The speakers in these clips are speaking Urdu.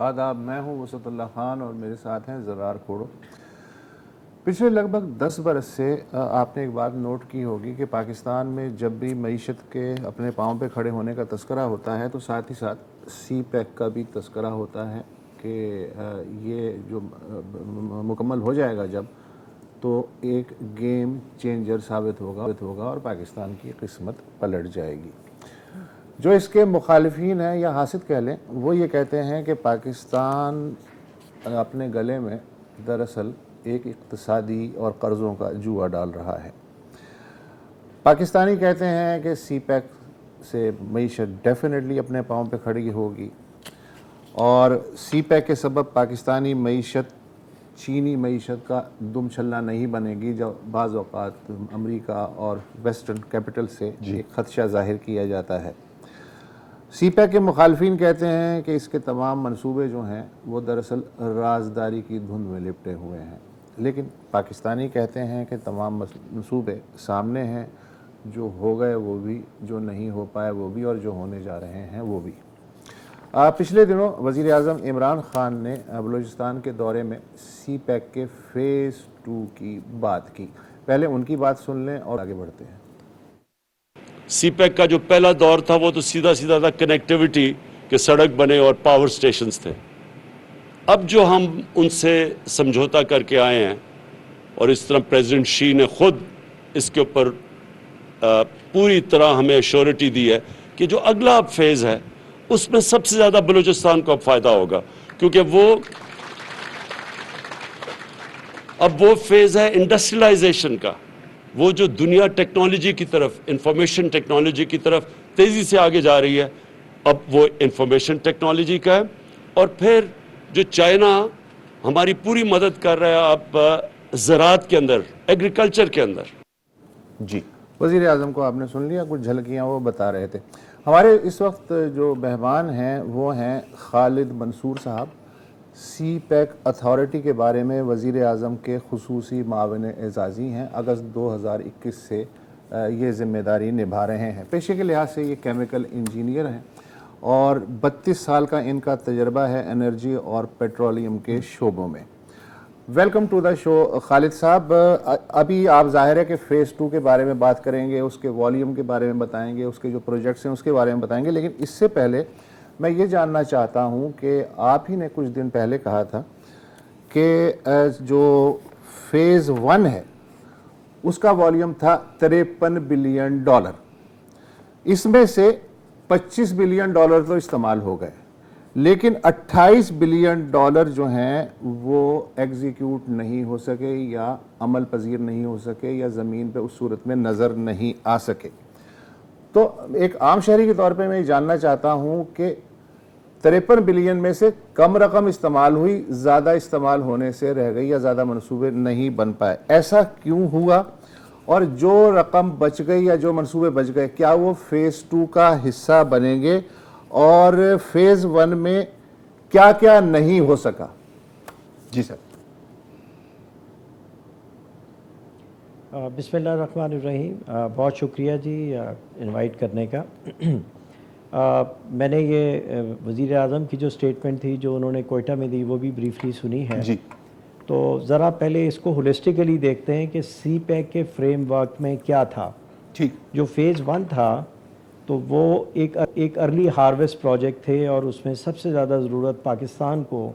آداب، میں ہوں وسعت اللہ خان اور میرے ساتھ ہیں زرار کھوڑو۔ پچھلے لگ بھگ 10 برس سے آپ نے ایک بات نوٹ کی ہوگی کہ پاکستان میں جب بھی معیشت کے اپنے پاؤں پہ کھڑے ہونے کا تذکرہ ہوتا ہے تو ساتھ ہی ساتھ سی پیک کا بھی تذکرہ ہوتا ہے کہ یہ جو مکمل ہو جائے گا جب تو ایک گیم چینجر ثابت ہوگا اور پاکستان کی قسمت پلٹ جائے گی۔ جو اس کے مخالفین ہیں یا حاسد کہہ لیں، وہ یہ کہتے ہیں کہ پاکستان اپنے گلے میں دراصل ایک اقتصادی اور قرضوں کا جوا ڈال رہا ہے۔ پاکستانی کہتے ہیں کہ سی پیک سے معیشت ڈیفینیٹلی اپنے پاؤں پہ کھڑی ہوگی اور سی پیک کے سبب پاکستانی معیشت چینی معیشت کا دم چھلنا نہیں بنے گی، جو بعض اوقات امریکہ اور ویسٹرن کیپٹل سے ایک خدشہ ظاہر کیا جاتا ہے۔ سی پیک کے مخالفین کہتے ہیں کہ اس کے تمام منصوبے جو ہیں وہ دراصل رازداری کی دھند میں لپٹے ہوئے ہیں، لیکن پاکستانی کہتے ہیں کہ تمام منصوبے سامنے ہیں، جو ہو گئے وہ بھی، جو نہیں ہو پائے وہ بھی، اور جو ہونے جا رہے ہیں وہ بھی۔ پچھلے دنوں وزیر اعظم عمران خان نے بلوچستان کے دورے میں سی پیک کے فیز 2 کی بات کی۔ پہلے ان کی بات سن لیں اور آگے بڑھتے ہیں۔ سی پیک کا جو پہلا دور تھا وہ تو سیدھا تھا کنیکٹیوٹی کے، سڑک بنے اور پاور سٹیشنز تھے۔ اب جو ہم ان سے سمجھوتا کر کے آئے ہیں اور اس طرح پریزیڈنٹ شی نے خود اس کے اوپر پوری طرح ہمیں ایشورٹی دی ہے کہ جو اگلا اب فیز ہے اس میں سب سے زیادہ بلوچستان کو اب فائدہ ہوگا، کیونکہ اب وہ فیز ہے انڈسٹریلائزیشن کا، وہ جو دنیا ٹیکنالوجی کی طرف، انفارمیشن ٹیکنالوجی کی طرف تیزی سے آگے جا رہی ہے، اب وہ انفارمیشن ٹیکنالوجی کا ہے۔ اور پھر جو چائنا ہماری پوری مدد کر رہا ہے اب زراعت کے اندر، ایگریکلچر کے اندر۔ جی، وزیر اعظم کو آپ نے سن لیا، کچھ جھلکیاں وہ بتا رہے تھے۔ ہمارے اس وقت جو مہمان ہیں وہ ہیں خالد منصور صاحب، سی پیک اتھارٹی کے بارے میں وزیر اعظم کے خصوصی معاون اعزازی ہیں۔ اگست 2021 سے یہ ذمہ داری نبھا رہے ہیں۔ پیشے کے لحاظ سے یہ کیمیکل انجینئر ہیں اور 32 سال کا ان کا تجربہ ہے انرجی اور پیٹرولیم کے شعبوں میں۔ ویلکم ٹو دا شو خالد صاحب۔ ابھی آپ ظاہر ہے کہ فیز 2 کے بارے میں بات کریں گے، اس کے والیوم کے بارے میں بتائیں گے، اس کے جو پروجیکٹس ہیں اس کے بارے میں بتائیں گے، لیکن اس سے پہلے میں یہ جاننا چاہتا ہوں کہ آپ ہی نے کچھ دن پہلے کہا تھا کہ جو فیز 1 ہے اس کا والیوم تھا $53 بلین، اس میں سے $25 بلین تو استعمال ہو گئے، لیکن $28 بلین جو ہیں وہ ایگزیکیوٹ نہیں ہو سکے یا عمل پذیر نہیں ہو سکے یا زمین پہ اس صورت میں نظر نہیں آ سکے۔ تو ایک عام شہری کے طور پہ میں یہ جاننا چاہتا ہوں کہ 53 بلین میں سے کم رقم استعمال ہوئی، زیادہ استعمال ہونے سے رہ گئی یا زیادہ منصوبے نہیں بن پائے، ایسا کیوں ہوا؟ اور جو رقم بچ گئی یا جو منصوبے بچ گئے کیا وہ فیز 2 کا حصہ بنیں گے؟ اور فیز 1 میں کیا کیا نہیں ہو سکا؟ جی سر۔ بسم اللہ الرحمن الرحیم، بہت شکریہ جی انوائٹ کرنے کا۔ میں نے یہ وزیر اعظم کی جو سٹیٹمنٹ تھی جو انہوں نے کوئٹہ میں دی وہ بھی بریفلی سنی ہے جی، تو ذرا پہلے اس کو ہولسٹیکلی دیکھتے ہیں کہ سی پیک کے فریم ورک میں کیا تھا۔ ٹھیک۔ جو فیز 1 تھا تو وہ ایک ارلی ہارویسٹ پروجیکٹ تھے اور اس میں سب سے زیادہ ضرورت پاکستان کو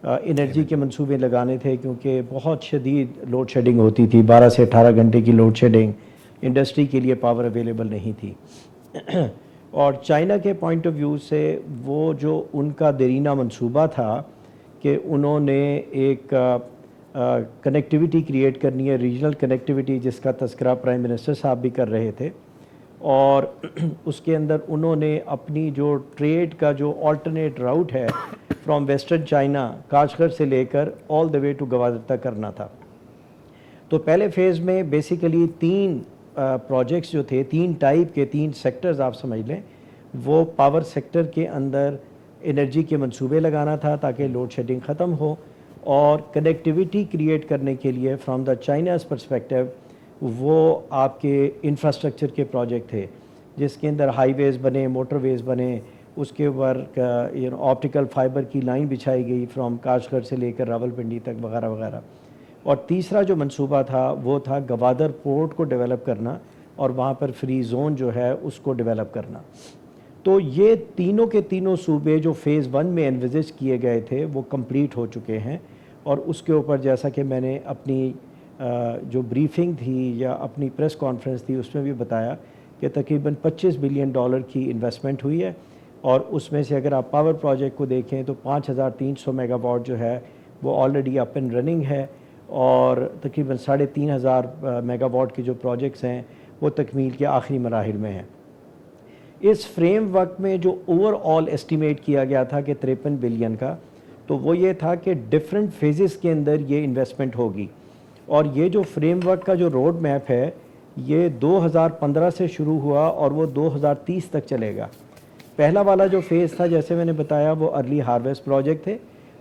انرجی کے منصوبے لگانے تھے، کیونکہ بہت شدید لوڈ شیڈنگ ہوتی تھی، 12 سے 18 گھنٹے کی لوڈ شیڈنگ، انڈسٹری کے لیے پاور اویلیبل نہیں تھی۔ اور چائنا کے پوائنٹ آف ویو سے وہ جو ان کا دیرینہ منصوبہ تھا کہ انہوں نے ایک کنیکٹیوٹی کریٹ کرنی ہے، ریجنل کنیکٹیوٹی، جس کا تذکرہ پرائم منسٹر صاحب بھی کر رہے تھے، اور اس کے اندر انہوں نے اپنی جو ٹریڈ کا جو آلٹرنیٹ راؤٹ ہے فرام ویسٹرن چائنا، کاشغر سے لے کر آل دا وے ٹو گوادر تک کرنا تھا۔ تو پہلے فیز میں بیسیکلی 3 پروجیکٹس جو تھے، 3 ٹائپ کے 3 سیکٹرز آپ سمجھ لیں، وہ پاور سیکٹر کے اندر انرجی کے منصوبے لگانا تھا تاکہ لوڈ شیڈنگ ختم ہو، اور کنیکٹیوٹی کریٹ کرنے کے لیے فرام دا چائناز پرسپیکٹیو وہ آپ کے انفراسٹرکچر کے پروجیکٹ تھے، جس کے اندر ہائی ویز بنے، موٹر ویز بنے، اس کے اوپر آپٹیکل فائبر کی لائن بچھائی گئی فرام کاش گڑھ سے لے کر راولپنڈی تک وغیرہ وغیرہ. اور تیسرا جو منصوبہ تھا وہ تھا گوادر پورٹ کو ڈیولپ کرنا اور وہاں پر فری زون جو ہے اس کو ڈیولپ کرنا. تو یہ تینوں کے تینوں صوبے جو فیز 1 میں انویزج کیے گئے تھے وہ کمپلیٹ ہو چکے ہیں. اور اس کے اوپر جیسا کہ میں نے اپنی جو بریفنگ تھی یا اپنی پریس کانفرنس تھی اس میں بھی بتایا کہ تقریباً $25 بلین کی انویسٹمنٹ ہوئی ہے. اور اس میں سے اگر آپ پاور پروجیکٹ کو دیکھیں تو 5300 میگا واٹ جو ہے وہ آلریڈی اپ اینڈ رننگ ہے اور تقریباً 3500 میگا واٹ کے جو پروجیکٹس ہیں وہ تکمیل کے آخری مراحل میں ہیں. اس فریم ورک میں جو اوور آل ایسٹیمیٹ کیا گیا تھا کہ 53 بلین کا، تو وہ یہ تھا کہ ڈیفرنٹ فیزز کے اندر یہ انویسٹمنٹ ہوگی. اور یہ جو فریم ورک کا جو روڈ میپ ہے یہ 2015 سے شروع ہوا اور وہ 2030 تک چلے گا. پہلا والا جو فیز تھا جیسے میں نے بتایا وہ ارلی ہارویسٹ پروجیکٹ تھے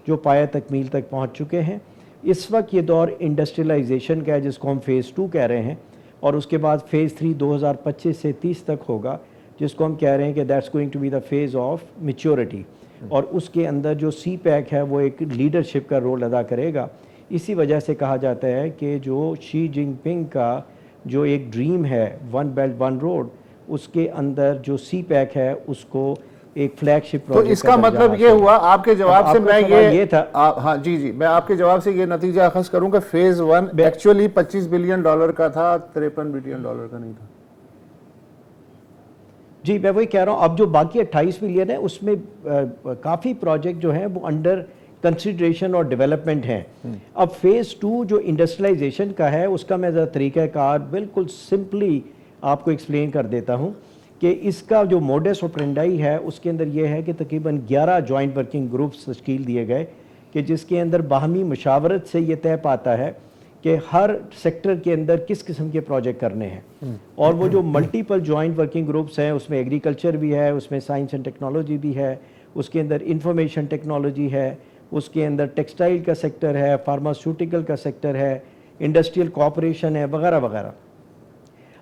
جو پایہ تکمیل تک پہنچ چکے ہیں. اس وقت یہ دور انڈسٹریلائزیشن کا ہے جس کو ہم فیز 2 کہہ رہے ہیں، اور اس کے بعد فیز 3 2025 سے 30 تک ہوگا جس کو ہم کہہ رہے ہیں کہ that's going to be the phase of maturity. اور اس کے اندر جو سی پیک ہے وہ ایک لیڈرشپ کا رول ادا کرے گا. اسی وجہ سے کہا جاتا ہے کہ جو شی جن پنگ کا جو ایک ڈریم ہے ون بیلٹ ون روڈ، اس کے اندر جو سی پیک ہے اس کو ایک فلیگ شپ تو اس کا مطلب یہ ہوا آپ کے جواب سے میں یہ تھا ہاں جی میں آپ کے جواب سے یہ نتیجہ اخذ کروں کہ فیز 1 ایکچولی $25 بلین کا تھا، $53 بلین کا نہیں تھا. جی میں وہی کہہ رہا ہوں. اب جو باقی 28 بلین ہے اس میں کافی پروجیکٹ جو ہیں وہ انڈر کنسیڈریشن اور ڈیولپمنٹ ہیں. اب فیز 2 جو انڈسٹریلائزیشن کا ہے اس کا میں ذرا طریقہ کار بالکل سمپلی آپ کو ایکسپلین کر دیتا ہوں کہ اس کا جو موڈس آپرینڈائی ہے اس کے اندر یہ ہے کہ تقریباً 11 جوائنٹ ورکنگ گروپس تشکیل دیے گئے کہ جس کے اندر باہمی مشاورت سے یہ طے پاتا ہے کہ ہر سیکٹر کے اندر کس قسم کے پروجیکٹ کرنے ہیں. اور وہ جو ملٹیپل جوائنٹ ورکنگ گروپس ہیں اس میں ایگریکلچر بھی ہے، اس میں سائنس اینڈ ٹیکنالوجی بھی ہے، اس کے اندر انفارمیشن ٹیکنالوجی ہے، اس کے اندر ٹیکسٹائل کا سیکٹر ہے، فارماسیوٹیکل کا سیکٹر ہے، انڈسٹریل کوآپریشن ہے وغیرہ وغیرہ.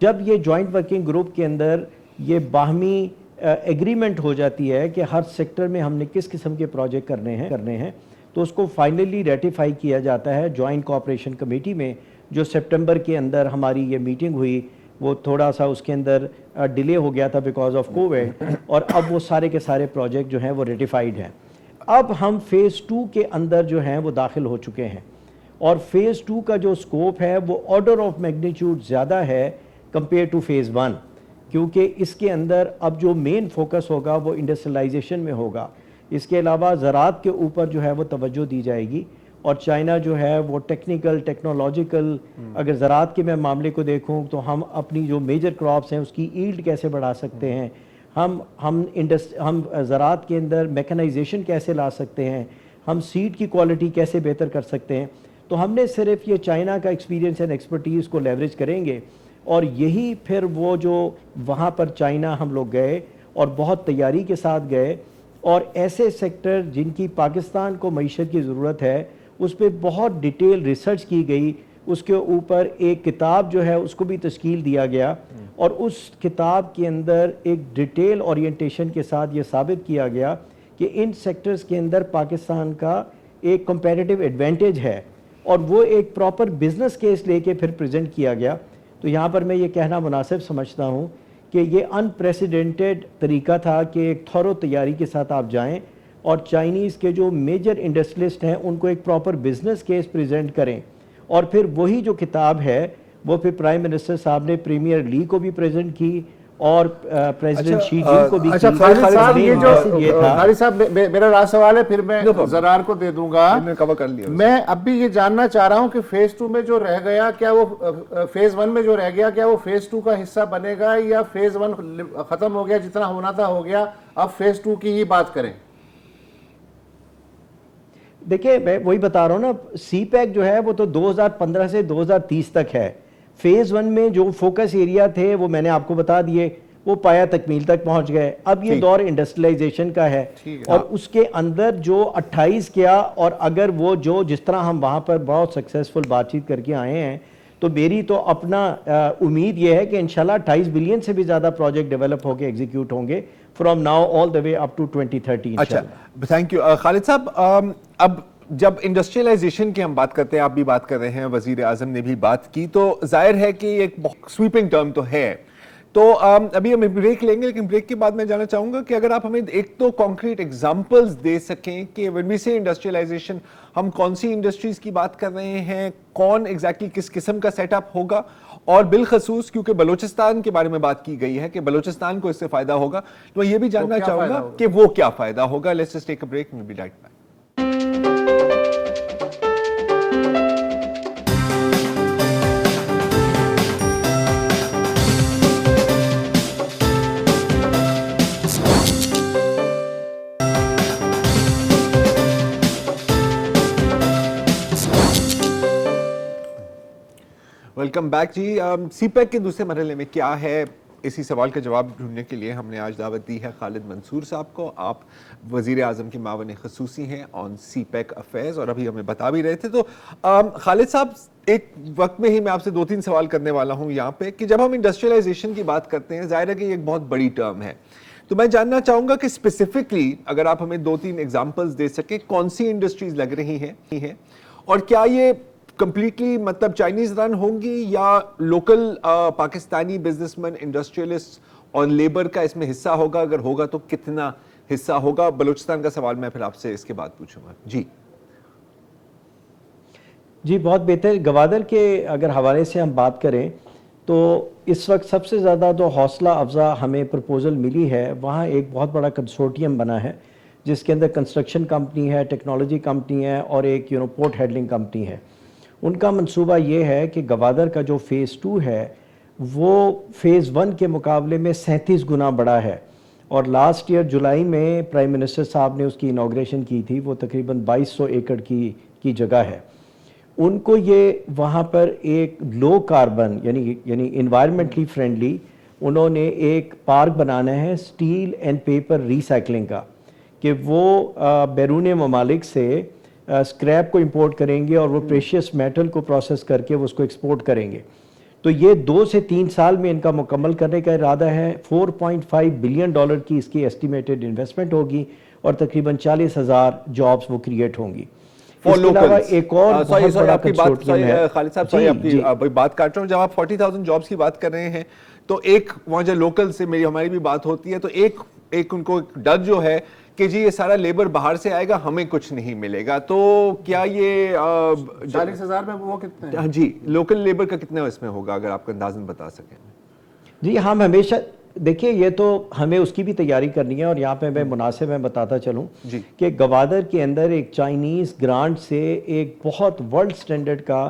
جب یہ جوائنٹ ورکنگ گروپ کے اندر یہ باہمی ایگریمنٹ ہو جاتی ہے کہ ہر سیکٹر میں ہم نے کس قسم کے پروجیکٹ کرنے ہیں تو اس کو فائنلی ریٹیفائی کیا جاتا ہے جوائنٹ کوآپریشن کمیٹی میں، جو سپٹمبر کے اندر ہماری یہ میٹنگ ہوئی. وہ تھوڑا سا اس کے اندر ڈیلے ہو گیا تھا بیکاز آف کووڈ، اور اب وہ سارے کے سارے پروجیکٹ جو ہیں وہ ریٹیفائیڈ ہیں. اب ہم فیز 2 کے اندر جو ہیں وہ داخل ہو چکے ہیں اور فیز 2 کا جو سکوپ ہے وہ آرڈر آف میگنیچیوڈ زیادہ ہے کمپیئر ٹو فیز 1، کیونکہ اس کے اندر اب جو مین فوکس ہوگا وہ انڈسٹریلائزیشن میں ہوگا. اس کے علاوہ زراعت کے اوپر جو ہے وہ توجہ دی جائے گی. اور چائنا جو ہے وہ ٹیکنالوجیکل اگر زراعت کے میں معاملے کو دیکھوں تو ہم اپنی جو میجر کراپس ہیں اس کی ایلڈ کیسے بڑھا سکتے ہیں، ہم زراعت کے اندر میکنائزیشن کیسے لا سکتے ہیں، ہم سیڈ کی کوالٹی کیسے بہتر کر سکتے ہیں. تو ہم نے صرف یہ چائنا کا ایکسپیرینس اینڈ ایکسپرٹیز کو لیوریج کریں گے. اور یہی پھر وہ جو وہاں پر چائنا ہم لوگ گئے اور بہت تیاری کے ساتھ گئے، اور ایسے سیکٹر جن کی پاکستان کو معیشت کی ضرورت ہے اس پہ بہت ڈیٹیل ریسرچ کی گئی. اس کے اوپر ایک کتاب جو ہے اس کو بھی تشکیل دیا گیا، اور اس کتاب کے اندر ایک ڈیٹیل اورینٹیشن کے ساتھ یہ ثابت کیا گیا کہ ان سیکٹرز کے اندر پاکستان کا ایک کمپیریٹیو ایڈوانٹیج ہے، اور وہ ایک پراپر بزنس کیس لے کے پھر پریزنٹ کیا گیا. تو یہاں پر میں یہ کہنا مناسب سمجھتا ہوں کہ یہ انپریسیڈنٹڈ طریقہ تھا کہ ایک تھورو تیاری کے ساتھ آپ جائیں اور چائنیز کے جو میجر انڈسٹریلسٹ ہیں ان کو ایک پراپر بزنس کیس پریزنٹ کریں. اور پھر وہی جو کتاب ہے وہ پھر پرائم منسٹر صاحب نے پریمیئر لی کو بھی پریزنٹ کی اور پریزیڈنٹ شی جن کو بھی کی. خالد صاحب میرا راست سوال ہے، پھر میں زرار کو دے دوں گا. میں اب بھی یہ جاننا چاہ رہا ہوں کہ فیز 2 میں جو رہ گیا کیا وہ فیز 1 میں جو رہ گیا کیا وہ فیز 2 کا حصہ بنے گا، یا فیز 1 ختم ہو گیا، جتنا ہونا تھا ہو گیا، اب فیز 2 کی ہی بات کریں؟ دیکھیں میں وہی بتا رہا ہوں نا، سی پیک جو ہے وہ تو 2015 سے 2030 تک ہے. فیز 1 میں جو فوکس ایریا تھے وہ میں نے آپ کو بتا دیے، وہ پایا تکمیل تک پہنچ گئے. اب یہ دور انڈسٹریلائزیشن کا ہے، اور اس کے اندر جو 28 کیا، اور اگر وہ جو جس طرح ہم وہاں پر بہت سکسیسفل بات چیت کر کے آئے ہیں تو میری تو اپنا امید یہ ہے کہ انشاءاللہ 28 بلین سے بھی زیادہ پروجیکٹ ڈیولپ ہو کے ایگزیکیوٹ ہوں گے from now all the way up to 2030 اچھا تھینک یو خالد صاحب. اب جب انڈسٹریلائزیشن کی ہم بات کرتے ہیں, آپ بھی بات کر رہے ہیں, وزیر اعظم نے بھی بات کی, تو ظاہر ہے کہ ایک سویپنگ ٹرم تو ہے. تو ابھی ہم بریک لیں گے, لیکن بریک کے بعد میں جاننا چاہوں گا کہ اگر آپ ہمیں ایک تو کانکریٹ ایگزامپلز دے سکیں کہ when we say انڈسٹریلائزیشن ہم کون سی انڈسٹریز کی بات کر رہے ہیں, کون ایگزیکٹلی کس قسم کا سیٹ اپ ہوگا, اور بالخصوص کیونکہ بلوچستان کے بارے میں بات کی گئی ہے کہ بلوچستان کو اس سے فائدہ ہوگا, تو میں یہ بھی جاننا چاہوں گا کہ وہ کیا فائدہ ہوگا. Let's just take a break, we'll be right back. Welcome back جی. سی پیک کے دوسرے مرحلے میں کیا ہے, اسی سوال کا جواب ڈھونڈنے کے لیے ہم نے آج دعوت دی ہے خالد منصور صاحب کو. آپ وزیر اعظم کے معاون خصوصی ہیں آن سی پیک افیئرز, اور ابھی ہمیں بتا بھی رہے تھے. تو خالد صاحب, ایک وقت میں ہی میں آپ سے 2-3 سوال کرنے والا ہوں یہاں پہ کہ جب ہم انڈسٹریلائزیشن کی بات کرتے ہیں, ظاہر ہے کہ یہ ایک بہت بڑی ٹرم ہے, تو میں جاننا چاہوں گا کہ اسپیسیفکلی اگر آپ ہمیں 2-3 ایگزامپلز دے سکیں کون سی انڈسٹریز لگ رہی ہیں, اور کیا یہ کمپلیٹلی مطلب چائنیز رن ہوں گی یا local Pakistani business man, industrialist اور لیبر کا اس میں حصہ ہوگا, اگر ہوگا تو کتنا حصہ ہوگا. بلوچستان کا سوال میں پھر آپ سے اس کے بعد پوچھوں گا. جی بہت بہتر. گوادر کے اگر حوالے سے ہم بات کریں تو اس وقت سب سے زیادہ جو حوصلہ افزا ہمیں پرپوزل ملی ہے, وہاں ایک بہت بڑا کنسورٹیم بنا ہے جس کے اندر کنسٹرکشن کمپنی ہے, ٹیکنالوجی کمپنی ہے, اور ایک پورٹ ہینڈلنگ کمپنی ہے. ان کا منصوبہ یہ ہے کہ گوادر کا جو فیز 2 ہے وہ فیز 1 کے مقابلے میں 37 گنا بڑا ہے, اور لاسٹ ایئر جولائی میں پرائم منسٹر صاحب نے اس کی انوگریشن کی تھی. وہ تقریباً 2200 ایکڑ کی جگہ ہے. ان کو یہ وہاں پر ایک لو کاربن یعنی انوائرمنٹلی فرینڈلی انہوں نے ایک پارک بنانا ہے اسٹیل اینڈ پیپر ریسائکلنگ کا, کہ وہ بیرون ممالک سے اسکریپ کو امپورٹ کریں گے اور وہ پریشیس میٹل کو پروسیس کر کے وہ اس کو ایکسپورٹ کریں گے. تو یہ 2 سے 3 سال میں ان کا مکمل کرنے کا ارادہ ہے. $4.5 بلین کی اس کی ایسٹیمیٹڈ انویسٹمنٹ ہوگی, اور تقریباً 40,000 جابس وہ کریٹ ہوں گی. اس کے علاوہ ایک اور بہت بڑا کنسورٹیم ہے. خالد صاحب سوری آپ کی بات کاٹ رہا ہوں, جب آپ 40,000 جابس کی بات کر رہے ہیں تو ایک وہاں جو لوکل سے ہماری بھی بات ہوتی ہے, تو ایک ان کو ڈر جو ہے کہ جی یہ سارا لیبر باہر سے آئے گا, ہمیں کچھ نہیں ملے گا. تو کیا یہ 40,000 میں وہ کتنے ہیں؟ جی لوکل لیبر کا کتنا اس میں ہوگا, اگر آپ کا اندازاً بتا سکیں. جی ہم ہمیشہ دیکھیے, یہ تو ہمیں اس کی بھی تیاری کرنی ہے, اور یہاں پہ میں مناسب میں بتاتا چلوں کہ گوادر کے اندر ایک چائنیز گرانٹ سے ایک بہت ورلڈ سٹینڈرڈ کا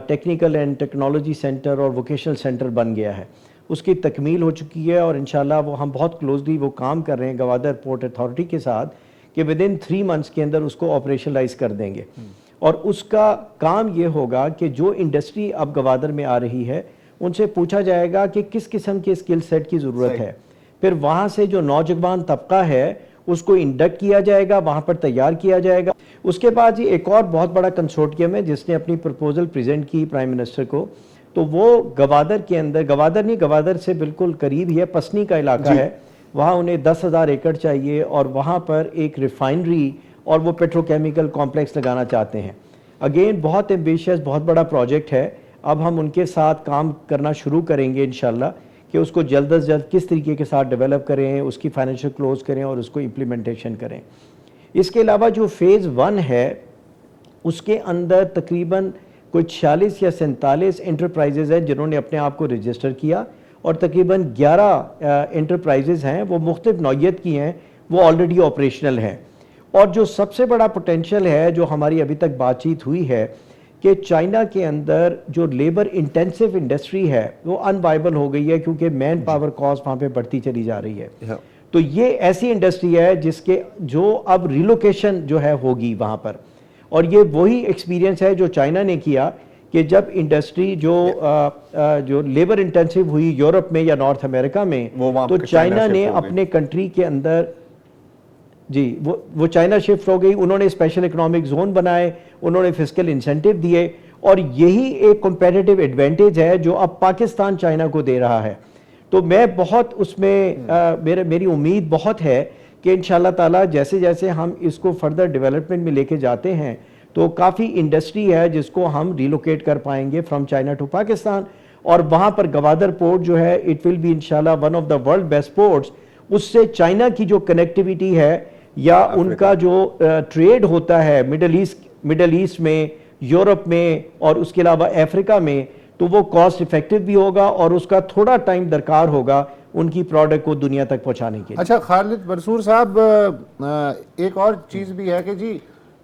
ٹیکنیکل اینڈ ٹیکنالوجی سینٹر اور ووکیشنل سینٹر بن گیا ہے. اس کی تکمیل ہو چکی ہے, اور انشاءاللہ وہ ہم بہت کلوزلی وہ کام کر رہے ہیں گوادر پورٹ اتھارٹی کے ساتھ کہ ودن 3 منتھس کے اندر اس کو آپریشنلائز کر دیں گے. اور اس کا کام یہ ہوگا کہ جو انڈسٹری اب گوادر میں آ رہی ہے ان سے پوچھا جائے گا کہ کس قسم کے اسکل سیٹ کی ضرورت ہے, پھر وہاں سے جو نوجوان طبقہ ہے اس کو انڈکٹ کیا جائے گا, وہاں پر تیار کیا جائے گا. اس کے بعد یہ ایک اور بہت بڑا کنسورٹیم ہے جس نے اپنی پرپوزل پریزنٹ کی پرائم منسٹر کو, تو وہ گوادر کے اندر, گوادر سے بالکل قریب ہی ہے, پسنی کا علاقہ ہے, وہاں انہیں 10,000 ایکڑ چاہیے, اور وہاں پر ایک ریفائنری اور وہ پیٹروکیمیکل کمپلیکس لگانا چاہتے ہیں. اگین بہت ایمبیشیس, بہت بڑا پروجیکٹ ہے. اب ہم ان کے ساتھ کام کرنا شروع کریں گے انشاءاللہ کہ اس کو جلد از جلد کس طریقے کے ساتھ ڈیولپ کریں, اس کی فائنینشیل کلوز کریں اور اس کو امپلیمنٹیشن کریں. اس کے علاوہ جو فیز 1 ہے اس کے اندر تقریباً کوئی 46 یا 47 انٹرپرائزز ہیں جنہوں نے اپنے آپ کو رجسٹر کیا, اور تقریباً 11 انٹرپرائزز ہیں وہ مختلف نوعیت کی ہیں, وہ آلریڈی آپریشنل ہیں. اور جو سب سے بڑا پوٹینشیل ہے جو ہماری ابھی تک بات چیت ہوئی ہے کہ چائنا کے اندر جو لیبر انٹینسو انڈسٹری ہے وہ ان وائبل ہو گئی ہے, کیونکہ مین پاور کاسٹ وہاں پہ بڑھتی چلی جا رہی ہے. تو یہ ایسی انڈسٹری ہے جس کے جو اب ریلوکیشن جو ہے ہوگی وہاں پر, اور یہ وہی ایکسپیرینس ہے جو چائنا نے کیا کہ جب انڈسٹری جو لیبر انٹینسو ہوئی یورپ میں یا نارتھ امریکہ میں, تو چائنا نے اپنے کنٹری کے اندر وہ چائنا شفٹ ہو گئی. انہوں نے اسپیشل اکنامک زون بنائے, انہوں نے فسکل انسینٹیو دیے, اور یہی ایک کمپیٹیٹو ایڈوانٹیج ہے جو اب پاکستان چائنا کو دے رہا ہے. تو میں بہت اس میں میری امید بہت ہے کہ انشاءاللہ تعالیٰ جیسے جیسے ہم اس کو فردر ڈیولپمنٹ میں لے کے جاتے ہیں تو کافی انڈسٹری ہے جس کو ہم ریلوکیٹ کر پائیں گے فرام چائنا ٹو پاکستان, اور وہاں پر گوادر پورٹ جو ہے اٹ ول بی انشاءاللہ one of the world best ports. اس سے چائنا کی جو کنیکٹیویٹی ہے یا ان کا جو ٹریڈ ہوتا ہے مڈل ایسٹ میں, یورپ میں اور اس کے علاوہ افریقہ میں, تو وہ کاسٹ افیکٹو بھی ہوگا اور اس کا تھوڑا ٹائم درکار ہوگا ان کی پروڈکٹ کو دنیا تک پہنچانے کے لیے. اچھا خالد منصور صاحب, ایک اور چیز بھی ہے کہ جی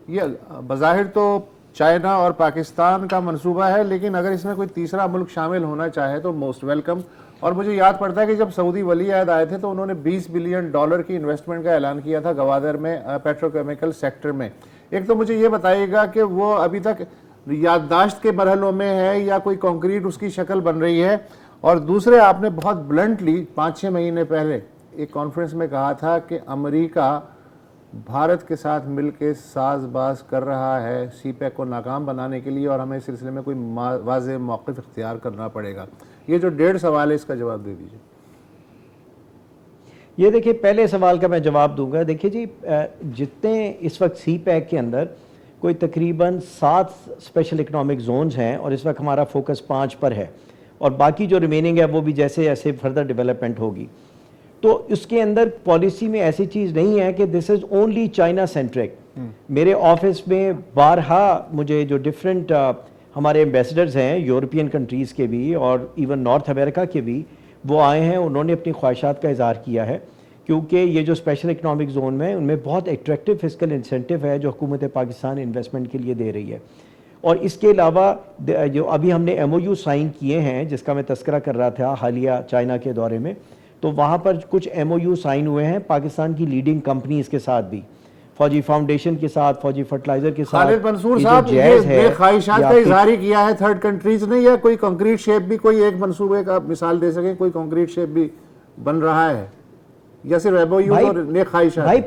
یہ بظاہر تو چائنا اور پاکستان کا منصوبہ ہے, لیکن اگر اس میں کوئی تیسرا ملک شامل ہونا چاہے تو موسٹ ویلکم. اور مجھے یاد پڑتا ہے کہ جب سعودی ولی عہد آئے تھے تو انہوں نے $20 بلین کی انویسٹمنٹ کا اعلان کیا تھا گوادر میں پیٹروکیمیکل سیکٹر میں. ایک تو مجھے یہ بتائیے گا کہ وہ ابھی تک یادداشت کے مرحلوں میں ہے یا کوئی کنکریٹ اس کی شکل بن رہی ہے؟ اور دوسرے, آپ نے بہت بلنٹلی 5-6 مہینے پہلے ایک کانفرنس میں کہا تھا کہ امریکہ بھارت کے ساتھ مل کے ساز باز کر رہا ہے سی پیک کو ناکام بنانے کے لیے اور ہمیں اس سلسلے میں کوئی واضح موقف اختیار کرنا پڑے گا. یہ جو 1.5 سوال ہے اس کا جواب دے دیجیے. یہ دیکھیں, پہلے سوال کا میں جواب دوں گا. دیکھیں جی, جتنے اس وقت سی پیک کے اندر کوئی تقریباً 7 اسپیشل اکنامک زونز ہیں اور اس وقت ہمارا فوکس 5 پر ہے, اور باقی جو ریمیننگ ہے وہ بھی جیسے جیسے فردر ڈیولپمنٹ ہوگی. تو اس کے اندر پالیسی میں ایسی چیز نہیں ہے کہ دس از اونلی چائنا سینٹرک. میرے آفس میں بارہا مجھے جو ڈفرینٹ ہمارے ایمبیسڈرز ہیں یورپین کنٹریز کے بھی اور ایون نارتھ امریکہ کے بھی, وہ آئے ہیں, انہوں نے اپنی خواہشات کا اظہار کیا ہے کیونکہ یہ جو اسپیشل اکنامک زون میں ان میں بہت ایٹریکٹیو فسکل انسینٹیو ہے جو حکومت پاکستان انویسٹمنٹ کے لیے دے رہی ہے. اور اس کے علاوہ جو ابھی ہم نے ایم او یو سائن کیے ہیں جس کا میں تذکرہ کر رہا تھا حالیہ چائنا کے دورے میں, تو وہاں پر کچھ ایم او یو سائن ہوئے ہیں پاکستان کی لیڈنگ کمپنیز کے ساتھ بھی, فوجی فاؤنڈیشن کے ساتھ, فوجی فرٹیلائزر کے ساتھ. خالد منصور صاحب, یہ خواہشات کا اظہار ہی کیا ہے تھرڈ کنٹریز نے, یا کوئی کنکریٹ شیپ بھی, کوئی ایک منصوبے کا مثال دے سکیں, کوئی کنکریٹ شیپ بھی بن رہا ہے یا صرف ایم او یو اور نیک خواہشات؟ بھائی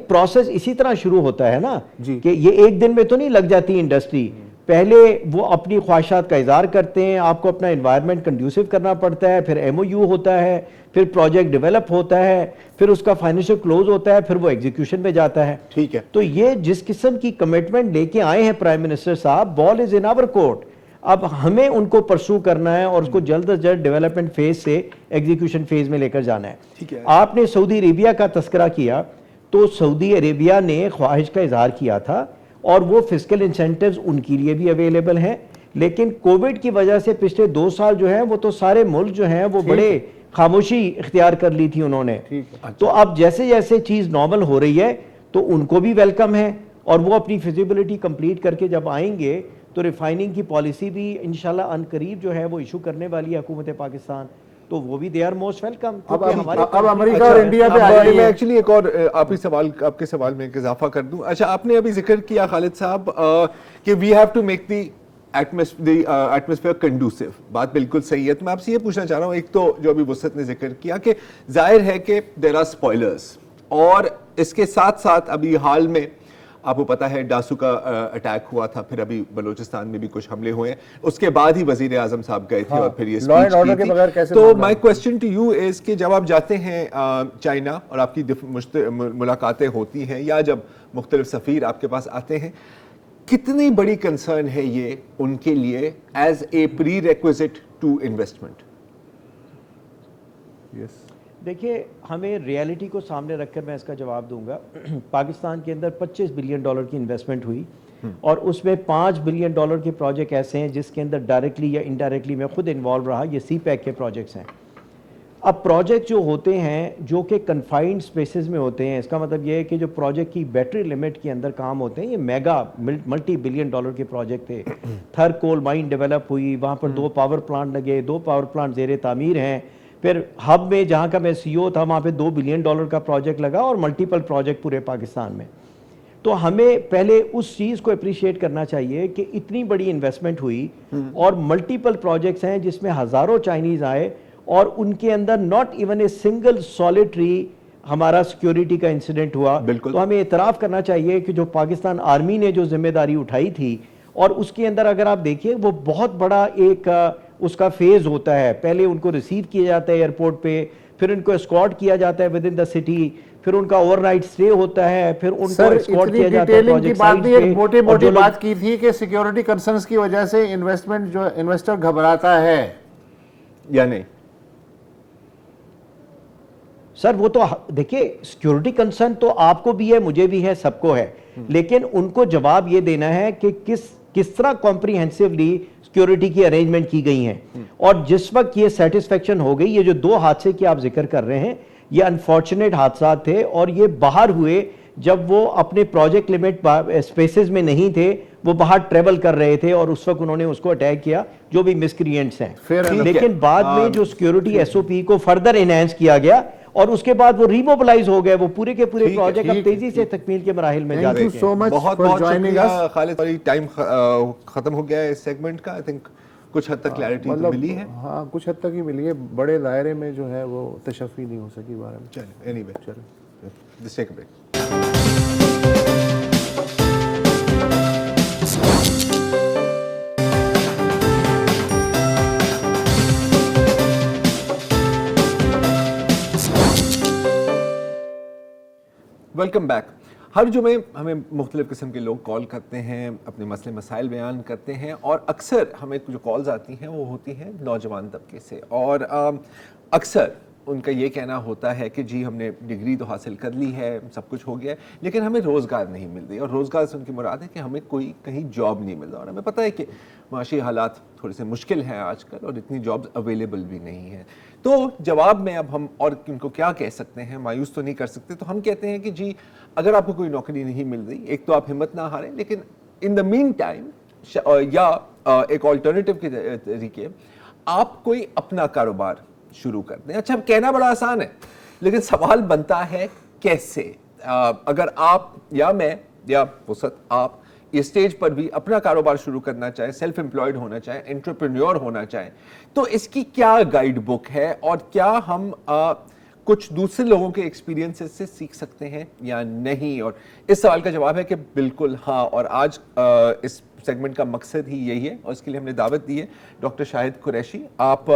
پروسیس اسی طرح شروع ہوتا ہے نا کہ یہ ایک دن میں تو نہیں لگ جاتی انڈسٹری. پہلے وہ اپنی خواہشات کا اظہار کرتے ہیں, آپ کو اپنا انوائرمنٹ کنڈیوسو کرنا پڑتا ہے, پھر ایم او یو ہوتا ہے, پھر پروجیکٹ ڈیولپ ہوتا ہے, پھر اس کا فائنینشیل کلوز ہوتا ہے, پھر وہ ایگزیکیوشن میں جاتا ہے. ٹھیک ہے, تو یہ جس قسم کی کمٹمنٹ لے کے آئے ہیں پرائم منسٹر صاحب, بال از ان آور کورٹ. اب ہمیں ان کو پرسو کرنا ہے اور اس کو جلد از جلد ڈیولپمنٹ فیز سے ایگزیکیوشن فیز میں لے کر جانا ہے. آپ نے سعودی عربیہ کا تذکرہ کیا, تو سعودی عربیہ نے خواہش کا اظہار کیا تھا اور وہ فسکل انسینٹیوز ان کے لیے بھی اویلیبل ہیں, لیکن کووڈ کی وجہ سے پچھلے 2 سال جو ہیں وہ تو سارے ملک جو ہیں وہ بڑے خاموشی اختیار کر لی تھی انہوں نے. تو اب جیسے جیسے چیز نارمل ہو رہی ہے تو ان کو بھی ویلکم ہے, اور وہ اپنی فیزیبلٹی کمپلیٹ کر کے جب آئیں گے تو ریفائننگ کی پالیسی بھی انشاءاللہ ان قریب جو ہے وہ ایشو کرنے والی ہے حکومت پاکستان, تو وہ بھی دے آر موسٹ ویلکم. اب امریکہ اور انڈیا پہ آئیے. میں ایکچولی ایک اور آپ کے سوال میں ایک اضافہ کر دوں. اچھا, آپ نے ابھی ذکر کیا خالد صاحب کہ we have to make the atmosphere conducive. بات بالکل صحیح ہے. تو میں آپ سے یہ پوچھنا چاہ رہا ہوں, ایک تو جو ابھی وسعت نے ذکر کیا کہ ظاہر ہے کہ دیر آر اسپوائلرز, اور اس کے ساتھ ساتھ ابھی حال میں آپ کو پتا ہے ڈاسو کا اٹیک ہوا تھا, پھر ابھی بلوچستان میں بھی کچھ حملے ہوئے ہیں, اس کے بعد ہی وزیر اعظم صاحب گئے تھے اور پھر یہ اسپیچ کی تھی. تو مائی کوسچن ٹو یو از کہ جب آپ جاتے ہیں چائنا اور آپ کی ملاقاتیں ہوتی ہیں یا جب مختلف سفیر آپ کے پاس آتے ہیں, کتنی بڑی کنسرن ہے یہ ان کے لیے as a prerequisite to investment? دیکھیے, ہمیں ریئلٹی کو سامنے رکھ کر میں اس کا جواب دوں گا. پاکستان کے اندر $25 بلین کی انویسٹمنٹ ہوئی اور اس میں $5 بلین کے پروجیکٹ ایسے ہیں جس کے اندر ڈائریکٹلی یا انڈائریکٹلی میں خود انوالو رہا, یہ سی پیک کے پروجیکٹس ہیں. اب پروجیکٹ جو ہوتے ہیں جو کہ کنفائنڈ سپیسز میں ہوتے ہیں, اس کا مطلب یہ ہے کہ جو پروجیکٹ کی بیٹری لمٹ کے اندر کام ہوتے ہیں, یہ میگا ملٹی بلین ڈالر کے پروجیکٹ تھے. تھر کول مائن ڈیولپ ہوئی, وہاں پر 2 پاور پلانٹ لگے, 2 پاور پلانٹ زیر تعمیر ہیں. پھر ہب میں جہاں کا میں سی او تھا وہاں پہ $2 بلین کا پروجیکٹ لگا, اور ملٹیپل پروجیکٹ پورے پاکستان میں. تو ہمیں پہلے اس چیز کو اپریشیٹ کرنا چاہیے کہ اتنی بڑی انویسٹمنٹ ہوئی اور ملٹیپل پروجیکٹس ہیں جس میں ہزاروں چائنیز آئے, اور ان کے اندر not even a single solitary ہمارا سیکیورٹی کا انسیڈنٹ ہوا بالکل. تو ہمیں اعتراف کرنا چاہیے کہ جو پاکستان آرمی نے جو ذمہ داری اٹھائی تھی، اور اس کے اندر اگر آپ دیکھیں وہ بہت بڑا ایک اس کا فیز ہوتا ہے. پہلے ان کو ریسیو کیا جاتا ہے ایئرپورٹ پہ، پھر ان کو اسکارٹ کیا جاتا ہے ود ان دا سٹی، پھر ان کا اوور نائٹ اسٹے ہوتا ہے، پھر ان کو اسکارٹ کیا جاتا ہے ڈیٹیلنگ کی پروجیکٹ بات سائٹس بھی ایک پہ. موٹی اور موٹی جو لوگ بات کی تھی کہ سیکیورٹی کنسرنز کی وجہ سے انویسٹمنٹ جو انویسٹر گھبراتا ہے یا نہیں؟ سر وہ تو دیکھیں سیکیورٹی کنسرن تو آپ کو بھی ہے، مجھے بھی ہے، سب کو ہے، لیکن ان کو جواب یہ دینا ہے کہ کس طرح کمپریہنسولی سیکیورٹی کی ارینجمنٹ کی گئی ہیں. اور جس وقت یہ سیٹسفیکشن ہو گئی، یہ جو 2 حادثے کی آپ ذکر کر رہے ہیں یہ انفارچونیٹ حادثات تھے، اور یہ باہر ہوئے جب وہ اپنے پروجیکٹ لیمٹ اسپیسز میں نہیں تھے، وہ باہر ٹریول کر رہے تھے، اور اس وقت انہوں نے اس کو اٹیک کیا جو بھی مسکرینٹس ہیں. لیکن بعد میں جو سیکیورٹی ایس او پی کو فردر انہینس کیا گیا، اور اس کے بعد وہ ریموبلائز ہو گئے، وہ پورے کے پورے پروجیکٹ اب تیزی سے تکمیل کے مراحل میں جا رہے ہیں. سو مچ بہت فار بہت جوائننگ شکریہ اس. خالد. ٹائم ختم ہو گیا ہے اس سیگمنٹ کا. آئی تھنک کچھ حد تک کلیئرٹی تو ملی ہے. ہاں کچھ حد تک ہی ملی ہے، بڑے دائرے میں جو ہے وہ تشفی نہیں ہو سکی بارے میں. چلیں اینی وے، چلیں جس ٹیک بریک. Welcome back. ہر جمعے ہمیں مختلف قسم کے لوگ کال کرتے ہیں، اپنے مسئلے مسائل بیان کرتے ہیں، اور اکثر ہمیں جو کالز آتی ہیں وہ ہوتی ہیں نوجوان طبقے سے، اور اکثر ان کا یہ کہنا ہوتا ہے کہ جی ہم نے ڈگری تو حاصل کر لی ہے، سب کچھ ہو گیا ہے، لیکن ہمیں روزگار نہیں مل رہی. اور روزگار سے ان کی مراد ہے کہ ہمیں کوئی کہیں جاب نہیں مل رہا. اور ہمیں پتہ ہے کہ معاشی حالات تھوڑے سے مشکل ہیں آج کل، اور اتنی جابز اویلیبل بھی نہیں ہیں. تو جواب میں اب ہم اور ان کو کیا کہہ سکتے ہیں، مایوس تو نہیں کر سکتے. تو ہم کہتے ہیں کہ جی اگر آپ کو کوئی نوکری نہیں مل رہی، ایک تو آپ ہمت نہ ہاریں، لیکن ان دا مین ٹائم یا ایک آلٹرنیٹیو کے طریقے آپ کوئی اپنا کاروبار شروع کر دیں. اچھا کہنا بڑا آسان ہے، لیکن سوال بنتا ہے کیسے. اگر آپ یا میں یا وسعت آپ اس سٹیج پر بھی اپنا کاروبار شروع کرنا چاہیں، سیلف امپلائڈ ہونا چاہیں، انٹرپرینیور ہونا چاہیں، تو اس کی کیا گائیڈ بک ہے، اور کیا ہم کچھ دوسرے لوگوں کے ایکسپیرینسز سے سیکھ سکتے ہیں یا نہیں؟ اور اس سوال کا جواب ہے کہ بالکل ہاں. اور آج اس سیگمنٹ کا مقصد ہی یہی ہے، اور اس کے لیے ہم نے دعوت دی ہے ڈاکٹر شاہد قریشی. آپ